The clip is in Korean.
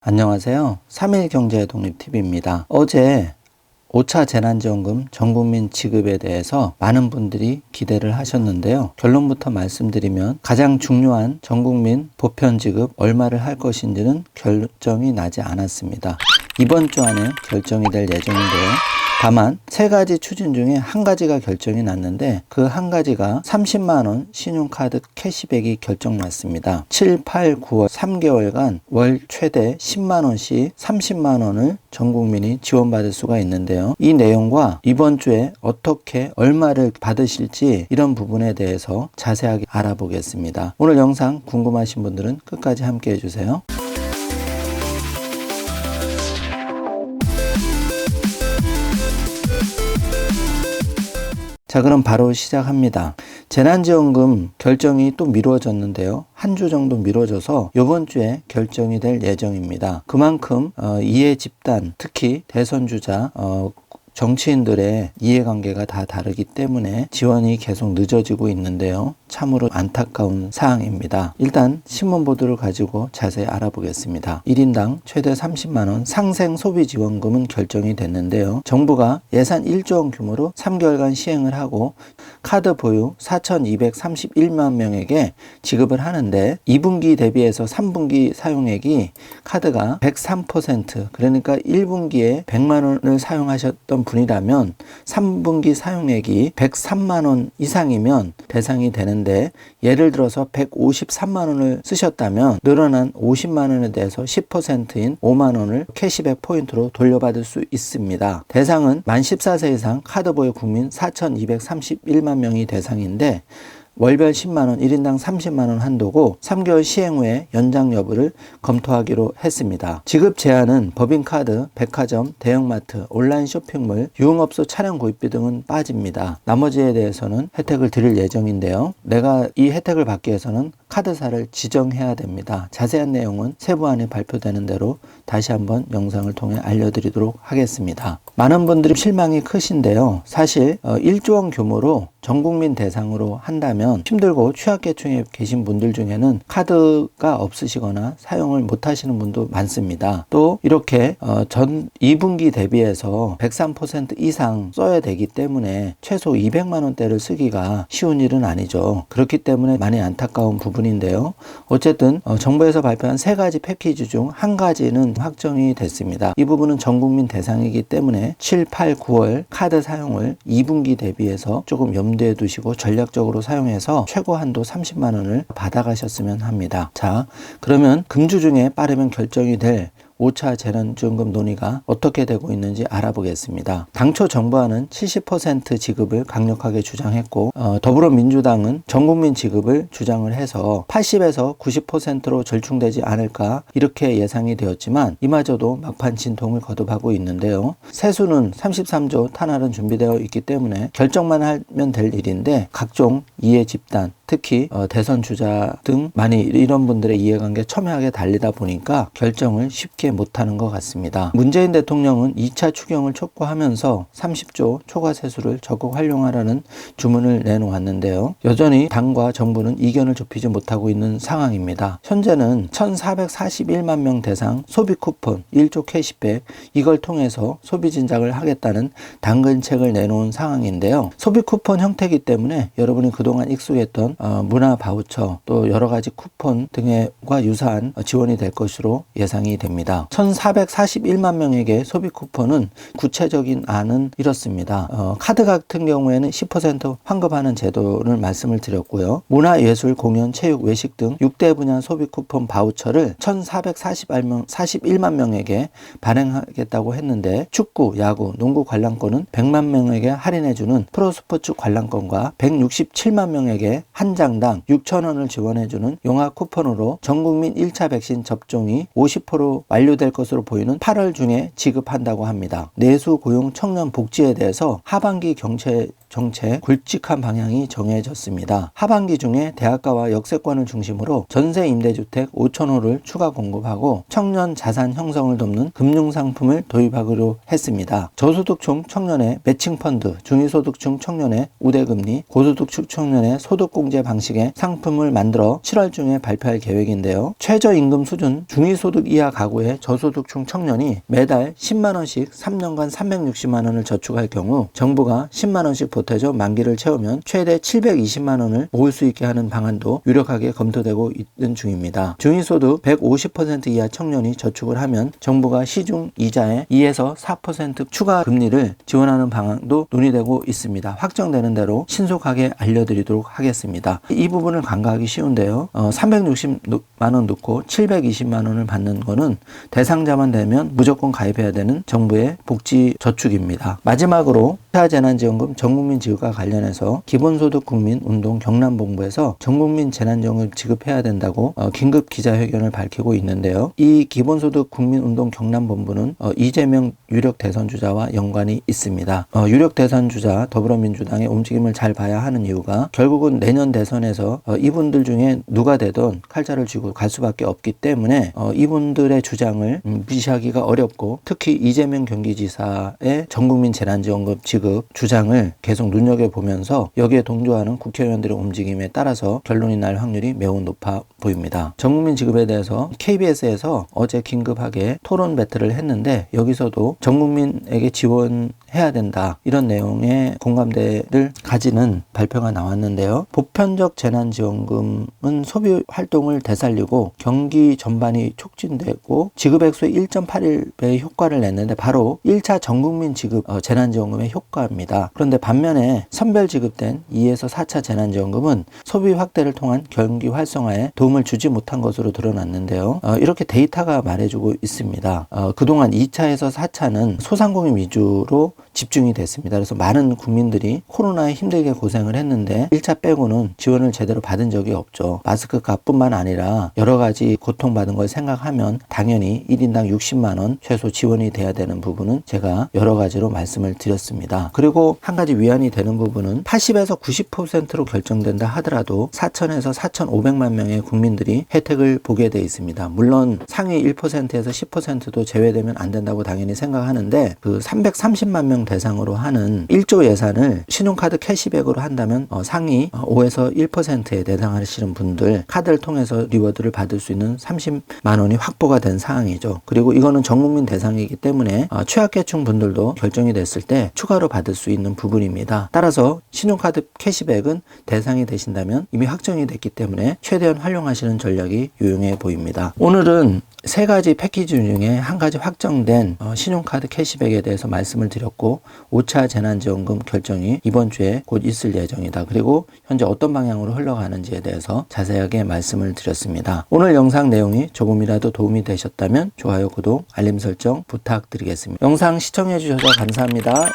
안녕하세요. 3일 경제 독립TV입니다. 어제 5차 재난지원금 전국민 지급에 대해서 많은 분들이 기대를 하셨는데요. 결론부터 말씀드리면 가장 중요한 전국민 보편 지급 얼마를 할 것인지는 결정이 나지 않았습니다. 이번 주 안에 결정이 될 예정인데요. 다만 세 가지 추진 중에 한 가지가 결정이 났는데 그 한 가지가 30만원 신용카드 캐시백이 결정났습니다. 7, 8, 9월 3개월간 월 최대 10만원씩 30만원을 전 국민이 지원받을 수가 있는데요. 이 내용과 이번 주에 어떻게 얼마를 받으실지 이런 부분에 대해서 자세하게 알아보겠습니다. 오늘 영상 궁금하신 분들은 끝까지 함께 해주세요. 자, 그럼 바로 시작합니다. 재난지원금 결정이 또 미뤄졌는데요. 한 주 정도 미뤄져서 이번 주에 결정이 될 예정입니다. 그만큼 이해 집단, 특히 대선 주자, 정치인들의 이해관계가 다 다르기 때문에 지원이 계속 늦어지고 있는데요. 참으로 안타까운 사항입니다. 일단 신문 보도를 가지고 자세히 알아보겠습니다. 1인당 최대 30만원 상생소비지원금은 결정이 됐는데요. 정부가 예산 1조 원 규모로 3개월간 시행을 하고 카드 보유 4,231만 명에게 지급을 하는데 2분기 대비해서 3분기 사용액이 카드가 103%, 그러니까 1분기에 100만원을 사용하셨던 분이라면 3분기 사용액이 103만원 이상이면 대상이 되는데, 예를 들어서 153만원을 쓰셨다면 늘어난 50만원에 대해서 10%인 5만원을 캐시백 포인트로 돌려받을 수 있습니다. 대상은 만 14세 이상 카드 보유 국민 4,231만 명이 대상인데 월별 10만원, 1인당 30만원 한도고 3개월 시행 후에 연장 여부를 검토하기로 했습니다. 지급 제한은 법인카드, 백화점, 대형마트, 온라인 쇼핑몰, 유흥업소 차량 구입비 등은 빠집니다. 나머지에 대해서는 혜택을 드릴 예정인데요. 내가 이 혜택을 받기 위해서는 카드사를 지정해야 됩니다. 자세한 내용은 세부안에 발표되는 대로 다시 한번 영상을 통해 알려드리도록 하겠습니다. 많은 분들이 실망이 크신데요. 사실 1조 원 규모로 전국민 대상으로 한다면 힘들고 취약계층에 계신 분들 중에는 카드가 없으시거나 사용을 못 하시는 분도 많습니다. 또 이렇게 전 2분기 대비해서 103% 이상 써야 되기 때문에 최소 200만 원대를 쓰기가 쉬운 일은 아니죠. 그렇기 때문에 많이 안타까운 부분인데요. 어쨌든 정부에서 발표한 세 가지 패키지 중 한 가지는 확정이 됐습니다. 이 부분은 전국민 대상이기 때문에 7, 8, 9월 카드 사용을 2분기 대비해서 조금 염두에 두시고 전략적으로 사용해서 최고 한도 30만 원을 받아가셨으면 합니다. 자, 그러면 금주 중에 빠르면 결정이 될 5차 재난지원금 논의가 어떻게 되고 있는지 알아보겠습니다. 당초 정부안은 70% 지급을 강력하게 주장했고 더불어민주당은 전국민 지급을 주장을 해서 80에서 90%로 절충되지 않을까 이렇게 예상이 되었지만 이마저도 막판 진통을 거듭하고 있는데요. 세수는 33조 탄환은 준비되어 있기 때문에 결정만 하면 될 일인데 각종 이해 집단, 특히 대선 주자 등 많이 이런 분들의 이해관계 첨예하게 달리다 보니까 결정을 쉽게 못하는 것 같습니다. 문재인 대통령은 2차 추경을 촉구하면서 30조 초과 세수를 적극 활용하라는 주문을 내놓았는데요. 여전히 당과 정부는 이견을 좁히지 못하고 있는 상황입니다. 현재는 1,441만 명 대상 소비 쿠폰 1조 캐시백, 이걸 통해서 소비 진작을 하겠다는 당근책을 내놓은 상황인데요. 소비 쿠폰 형태이기 때문에 여러분이 그동안 익숙했던 문화 바우처 또 여러 가지 쿠폰 등과 유사한 지원이 될 것으로 예상이 됩니다. 1,441만 명에게 소비 쿠폰은 구체적인 안은 이렇습니다. 카드 같은 경우에는 10% 환급하는 제도를 말씀을 드렸고요. 문화, 예술, 공연, 체육, 외식 등 6대 분야 소비 쿠폰 바우처를 1,441만 명에게 발행하겠다고 했는데 축구, 야구, 농구 관람권은 100만 명에게 할인해주는 프로스포츠 관람권과 167만 명에게 한 장당 6,000원을 지원해주는 용화 쿠폰으로 전국민 1차 백신 접종이 50% 완료될 것으로 보이는 8월 중에 지급한다고 합니다. 내수, 고용, 청년 복지에 대해서 하반기 정책 굵직한 방향이 정해졌습니다. 하반기 중에 대학가와 역세권을 중심으로 전세 임대주택 5,000호를 추가 공급하고 청년 자산 형성을 돕는 금융상품을 도입하기로 했습니다. 저소득층 청년의 매칭펀드, 중위소득층 청년의 우대금리, 고소득층 청년의 소득공제 공제 방식의 상품을 만들어 7월 중에 발표할 계획인데요. 최저임금 수준 중위소득 이하 가구의 저소득층 청년이 매달 10만원씩 3년간 360만원을 저축할 경우 정부가 10만원씩 보태줘 만기를 채우면 최대 720만원을 모을 수 있게 하는 방안도 유력하게 검토되고 있는 중입니다. 중위소득 150% 이하 청년이 저축을 하면 정부가 시중 이자에 2에서 4% 추가 금리를 지원하는 방안도 논의되고 있습니다. 확정되는 대로 신속하게 알려드리도록 하겠습니다. 이 부분을 간과하기 쉬운데요. 360만원 넣고 720만원을 받는 거는 대상자만 되면 무조건 가입해야 되는 정부의 복지 저축입니다. 마지막으로 재난지원금 전국민 지급과 관련해서 기본소득 국민운동 경남본부에서 전국민 재난지원금 지급해야 된다고 긴급 기자회견을 밝히고 있는데요. 이 기본소득 국민운동 경남본부는 이재명 유력 대선주자와 연관이 있습니다. 유력 대선주자 더불어민주당의 움직임을 잘 봐야 하는 이유가 결국은 내년 대선에서 이분들 중에 누가 되든 칼자를 쥐고 갈 수밖에 없기 때문에 이분들의 주장을 무시하기가 어렵고 특히 이재명 경기지사의 전국민 재난지원금 지급 주장을 계속 눈여겨보면서 여기에 동조하는 국회의원들의 움직임에 따라서 결론이 날 확률이 매우 높아 보입니다. 전국민 지급에 대해서 KBS에서 어제 긴급하게 토론 배틀을 했는데 여기서도 전국민에게 지원해야 된다 이런 내용의 공감대를 가지는 발표가 나왔는데요. 보편적 재난지원금은 소비 활동을 되살리고 경기 전반이 촉진되고 지급액수의 1.81배의 효과를 냈는데 바로 1차 전국민 지급 재난지원금의 효과입니다. 그런데 반면에 선별 지급된 2에서 4차 재난지원금은 소비 확대를 통한 경기 활성화에 도움을 주지 못한 것으로 드러났는데요. 이렇게 데이터가 말해주고 있습니다. 그동안 2차에서 4차는 소상공인 위주로 집중이 됐습니다. 그래서 많은 국민들이 코로나에 힘들게 고생을 했는데 1차 빼고는 지원을 제대로 받은 적이 없죠. 마스크 값뿐만 아니라 여러 가지 고통받은 걸 생각하면 당연히 1인당 60만원 최소 지원이 돼야 되는 부분은 제가 여러 가지로 말씀을 드렸습니다. 그리고 한 가지 위안이 되는 부분은 80에서 90%로 결정된다 하더라도 4천에서 4,500만 명의 국민들이 혜택을 보게 돼 있습니다. 물론 상위 1%에서 10%도 제외되면 안 된다고 당연히 생각하는데 그 330만 명 대상으로 하는 1조 예산을 신용카드 캐시백으로 한다면 상위 5에서 1%에 해당하시는 분들 카드를 통해서 리워드를 받을 수 있는 30만 원이 확보가 된 사항이죠. 그리고 이거는 전국민 대상이기 때문에 취약계층 분들도 결정이 됐을 때 추가로 받을 수 있는 부분입니다. 따라서 신용카드 캐시백은 대상이 되신다면 이미 확정이 됐기 때문에 최대한 활용하시는 전략이 유용해 보입니다. 오늘은 세 가지 패키지 중에 한 가지 확정된 신용카드 캐시백에 대해서 말씀을 드렸고 5차 재난지원금 결정이 이번 주에 곧 있을 예정이다. 그리고 현재 어떤 방향으로 흘러가는지에 대해서 자세하게 말씀을 드렸습니다. 오늘 영상 내용이 조금이라도 도움이 되셨다면 좋아요, 구독, 알림 설정 부탁드리겠습니다. 영상 시청해 주셔서 감사합니다.